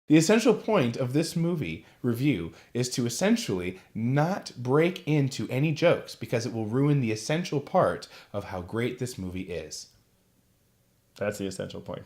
The essential point of this movie review is to essentially not break into any jokes because it will ruin the essential part of how great this movie is. That's the essential point.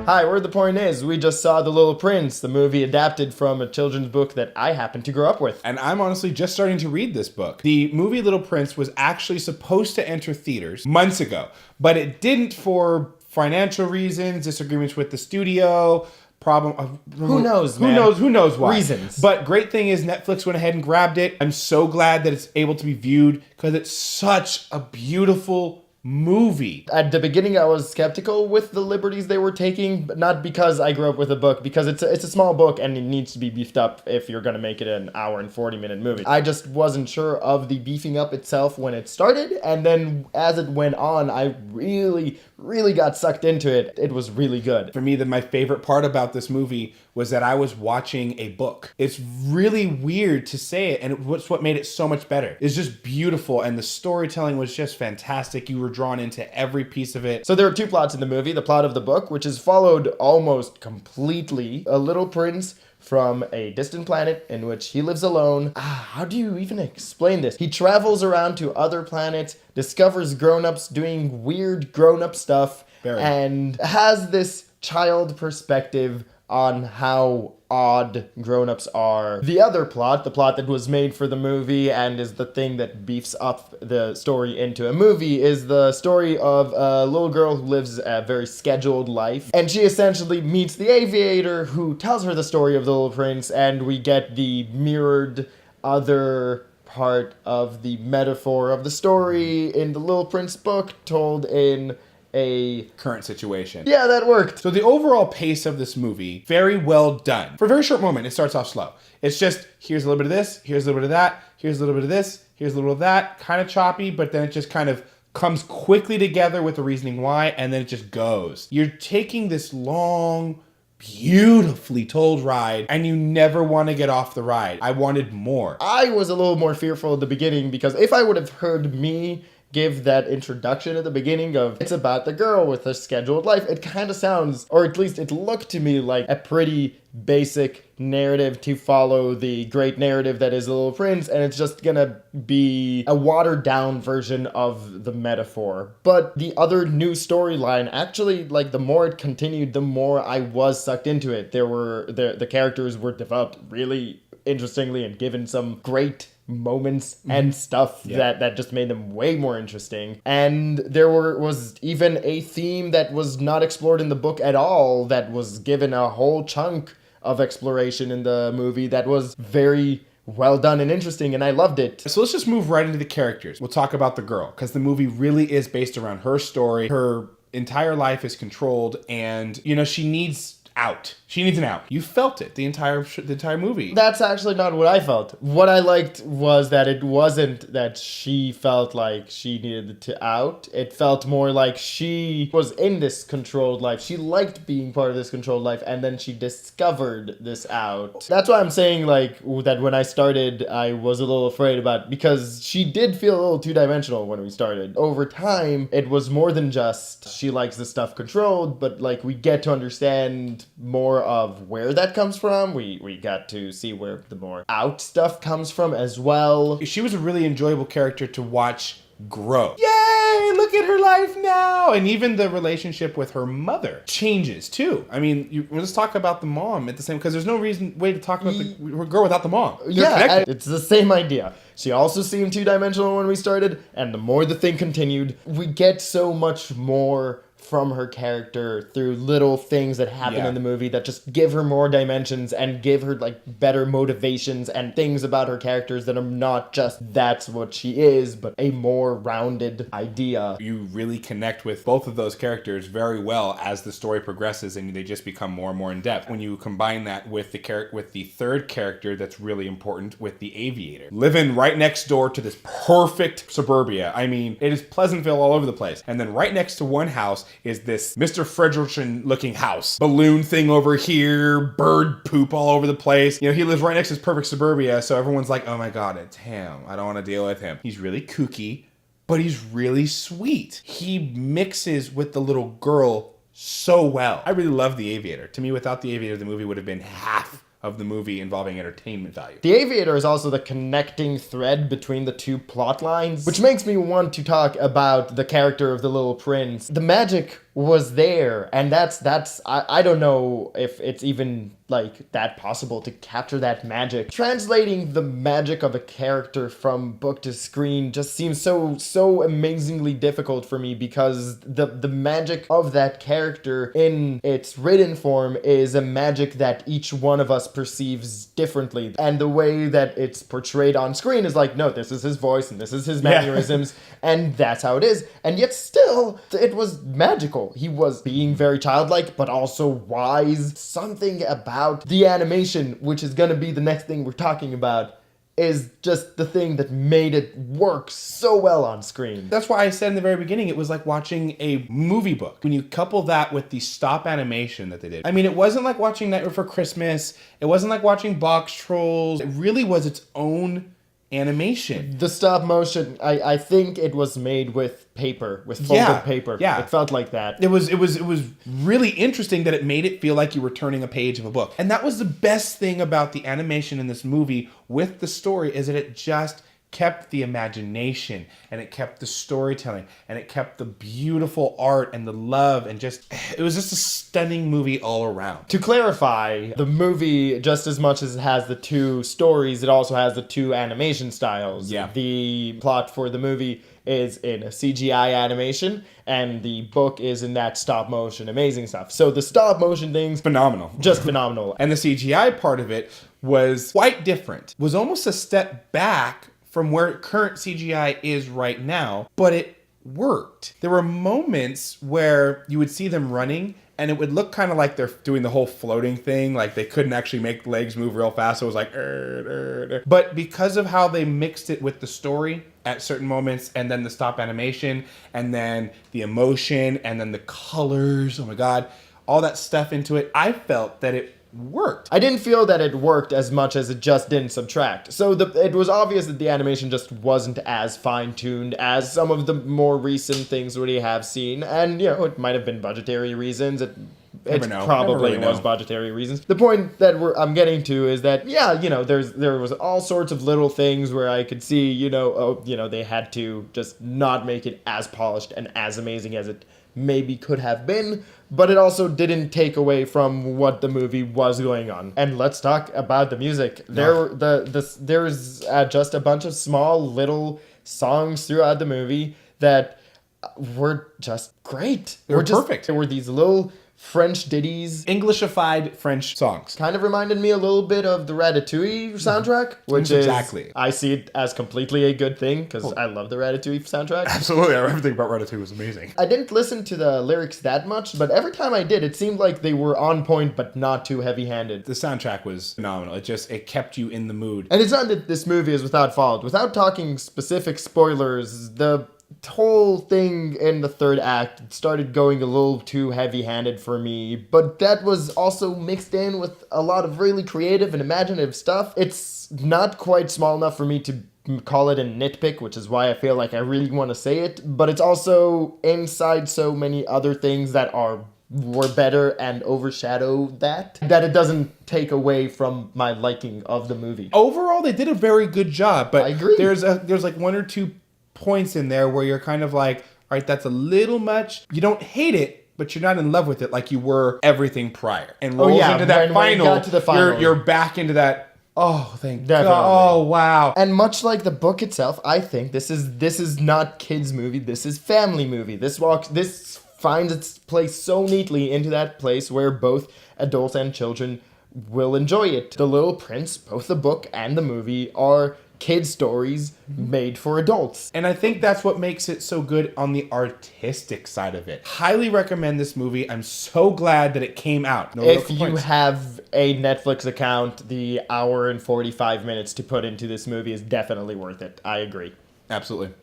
Hi, where the point is, we just saw The Little Prince, the movie adapted from a children's book that I happen to grow up with. And I'm honestly just starting to read this book. The movie Little Prince was actually supposed to enter theaters months ago, but it didn't for financial reasons, disagreements with the studio, problem. Who knows, Who man? knows why. Reasons. But great thing is Netflix went ahead and grabbed it. I'm so glad that it's able to be viewed because it's such a beautiful movie. At the beginning, I was skeptical with the liberties they were taking, but not because I grew up with a book, because it's a small book and it needs to be beefed up if you're going to make it an hour and 40-minute movie. I just wasn't sure of the beefing up itself when it started, and then as it went on, I really got sucked into it. It was really good. For me, my favorite part about this movie was that I was watching a book. It's really weird to say it, and what's what made it so much better. It's just beautiful, and the storytelling was just fantastic. You were drawn into every piece of it. So there are two plots in the movie. The plot of the book, which is followed almost completely. A little prince from a distant planet in which he lives alone. How do you even explain this? He travels around to other planets, discovers grown-ups doing weird grown-up stuff, and has this child perspective on how odd grown-ups are. The other plot, the plot that was made for the movie and is the thing that beefs up the story into a movie, is the story of a little girl who lives a very scheduled life. And she essentially meets the aviator who tells her the story of the Little Prince, and we get the mirrored other part of the metaphor of the story in the Little Prince book told in a current situation. Yeah, that worked. So the overall pace of this movie, very well done. For a very short moment, it starts off slow. It's just, here's a little bit of this, here's a little bit of that, here's a little bit of this, here's a little bit of that, kind of choppy, but then it just kind of comes quickly together with the reasoning why, and then it just goes. You're taking this long, beautifully told ride, and you never want to get off the ride. I wanted more. I was a little more fearful at the beginning, because if I would have heard me give that introduction at the beginning of it's about the girl with a scheduled life, it kind of sounds, or at least it looked to me like a pretty basic narrative to follow the great narrative that is The Little Prince, and it's just gonna be a watered down version of the metaphor. But the other new storyline, actually, like, the more it continued, the more I was sucked into it. The characters were developed really interestingly and given some great moments and stuff that just made them way more interesting. And there was even a theme that was not explored in the book at all that was given a whole chunk of exploration in the movie that was very well done and interesting, and I loved it. So let's just move right into the characters. We'll talk about the girl, because the movie really is based around her story. Her entire life is controlled, and, you know, she needs out. She needs an out. You felt it the entire movie. That's actually not what I felt. What I liked was that it wasn't that she felt like she needed to out. It felt more like she was in this controlled life. She liked being part of this controlled life, and then she discovered this out. That's why I'm saying, like, that when I started, I was a little afraid about, because she did feel a little two-dimensional when we started. Over time, it was more than just she likes the stuff controlled, but, like, we get to understand more of where that comes from. We got to see where the more out stuff comes from as well. She was a really enjoyable character to watch grow. Yay! Look at her life now! And even the relationship with her mother changes too. I mean, let's talk about the mom at the same, because there's no way to talk about the girl without the mom. Yeah, it's the same idea. She also seemed two-dimensional when we started, and the more the thing continued, we get so much more from her character through little things that happen in the movie that just give her more dimensions and give her, like, better motivations and things about her characters that are not just that's what she is, but a more rounded idea. You really connect with both of those characters very well as the story progresses, and they just become more and more in depth. When you combine that with the third character that's really important, with the aviator, living right next door to this perfect suburbia. I mean, it is Pleasantville all over the place. And then right next to one house is this Mr. Frederickson looking house. Balloon thing over here, bird poop all over the place. You know, he lives right next to this perfect suburbia, so everyone's like, oh my god, it's him. I don't want to deal with him. He's really kooky, but he's really sweet. He mixes with the little girl so well. I really love The Aviator. To me, without The Aviator, the movie would have been half of the movie involving entertainment value. The Aviator is also the connecting thread between the two plot lines, which makes me want to talk about the character of the little prince. The magic was there, and that's I don't know if it's even like that possible to capture that magic. Translating the magic of a character from book to screen just seems so amazingly difficult for me, because the magic of that character in its written form is a magic that each one of us perceives differently, and the way that it's portrayed on screen is like, no, this is his voice and this is his mannerisms, and that's how it is, and yet still it was magical. He was being very childlike, but also wise. Something about the animation, which is going to be the next thing we're talking about, is just the thing that made it work so well on screen. That's why I said in the very beginning, it was like watching a movie book. When you couple that with the stop animation that they did. I mean, it wasn't like watching Nightmare Before Christmas. It wasn't like watching Box Trolls. It really was its own animation. The stop motion, I think it was made with paper, with folded paper. Yeah. It felt like that. It was really interesting that it made it feel like you were turning a page of a book. And that was the best thing about the animation in this movie with the story, is that it just kept the imagination, and it kept the storytelling, and it kept the beautiful art and the love, and it was just a stunning movie all around. To clarify, the movie, just as much as it has the two stories, it also has the two animation styles. Yeah. The plot for the movie is in a CGI animation, and the book is in that stop motion, amazing stuff. So the stop motion things, Phenomenal. just phenomenal. And the CGI part of it was quite different. Was almost a step back from where current CGI is right now, but it worked. There were moments where you would see them running, and it would look kind of like they're doing the whole floating thing, like they couldn't actually make legs move real fast, so it was like, but because of how they mixed it with the story at certain moments, and then the stop animation, and then the emotion, and then the colors, oh my god, all that stuff into it, I felt that it worked. I didn't feel that it worked as much as it just didn't subtract. So it was obvious that the animation just wasn't as fine-tuned as some of the more recent things we have seen. And, you know, it might have been budgetary reasons. It probably was budgetary reasons. The point that I'm getting to is that, yeah, you know, there was all sorts of little things where I could see, you know, they had to just not make it as polished and as amazing as it maybe could have been, but it also didn't take away from what the movie was going on. And let's talk about the music. There's just a bunch of small little songs throughout the movie that were just great. They were perfect. There were these little French ditties. Englishified French songs. Kind of reminded me a little bit of the Ratatouille soundtrack, which is, exactly. I see it as completely a good thing, because I love the Ratatouille soundtrack. Absolutely, everything about Ratatouille was amazing. I didn't listen to the lyrics that much, but every time I did, it seemed like they were on point, but not too heavy-handed. The soundtrack was phenomenal. It kept you in the mood. And it's not that this movie is without fault. Without talking specific spoilers, the whole thing in the third act started going a little too heavy-handed for me, but that was also mixed in with a lot of really creative and imaginative stuff. It's not quite small enough for me to call it a nitpick, which is why I feel like I really want to say it, but it's also inside so many other things that were better and overshadow that it doesn't take away from my liking of the movie. Overall, they did a very good job, but I agree. There's like one or two points in there where you're kind of like, all right, that's a little much. You don't hate it, but you're not in love with it like you were everything prior. And rolls into that final, you're back into that. Oh, thank God. Oh, wow. And much like the book itself, I think this is not kids' movie. This is family movie. This finds its place so neatly into that place where both adults and children will enjoy it. The Little Prince, both the book and the movie, are kid stories made for adults. And I think that's what makes it so good on the artistic side of it. Highly recommend this movie. I'm so glad that it came out. If you have a Netflix account, the hour and 45 minutes to put into this movie is definitely worth it. I agree. Absolutely.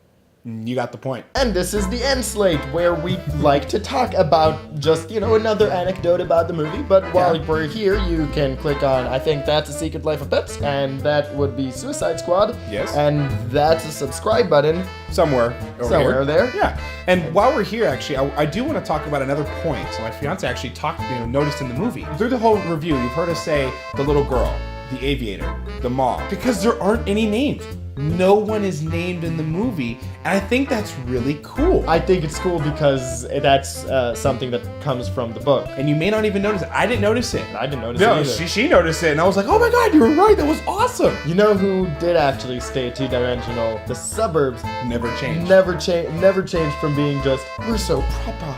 You got the point. And this is the end slate, where we like to talk about just, another anecdote about the movie. But while we're here, you can click on, I think that's A Secret Life of Pets, and that would be Suicide Squad. Yes. And that's a subscribe button. Somewhere Somewhere there. Yeah. And while we're here, actually, I do want to talk about another point. So my fiance actually noticed in the movie. Through the whole review, you've heard us say the little girl, the aviator, the mom, because there aren't any names. No one is named in the movie, and I think that's really cool. I think it's cool because that's something that comes from the book. And you may not even notice it. I didn't notice it. I didn't notice it either. She noticed it, and I was like, oh my god, you were right, that was awesome. You know who did actually stay two-dimensional? The suburbs Never changed. never changed from being just, we're so proper.